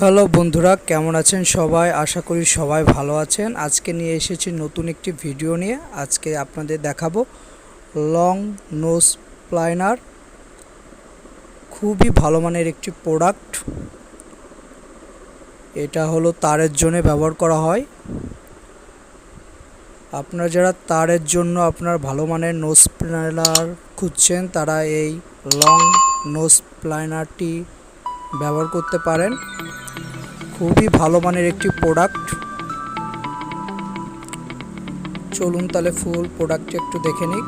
Hello বন্ধুরা, কেমন আছেন সবাই? আশা করি সবাই ভালো আছেন। আজকে নিয়ে এসেছি নতুন একটি ভিডিও নিয়ে। আজকে আপনাদের দেখাবো লং নোজ প্লাইনার। খুবই ভালো মানের একটি প্রোডাক্ট। এটা হলো তারের জন্য ব্যবহার করা হয়। আপনারা যারা তারের জন্য আপনার ভালো মানের নোজ প্লাইনার খুঁজছেন, তারা এই লং নোজ প্লাইনারটি ব্যবহার করতে পারেন। খুবই ভালো মানের একটি প্রোডাক্ট। চলুন তাহলে ফুল প্রোডাক্টটি একটু দেখে নিই।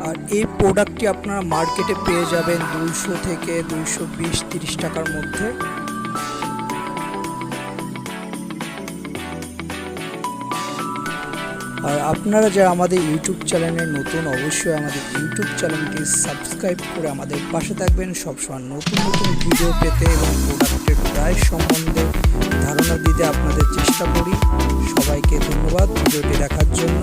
আর এই প্রোডাক্টটি আপনারা মার্কেটে পেয়ে যাবেন 200 থেকে 220-30 টাকার মধ্যে। আর আপনারা যারা আমাদের ইউটিউব চ্যানেলে নতুন, অবশ্যই আমাদের ইউটিউব চ্যানেলটি সাবস্ক্রাইব করে আমাদের পাশে থাকবেন সবসময় নতুন নতুন ভিডিও পেতে এবং প্রোডাক্টের প্রাইস সম্বন্ধে ধারণা দিতে আপনাদের চেষ্টা করি। সবাইকে ধন্যবাদ ভিডিওটি দেখার জন্য।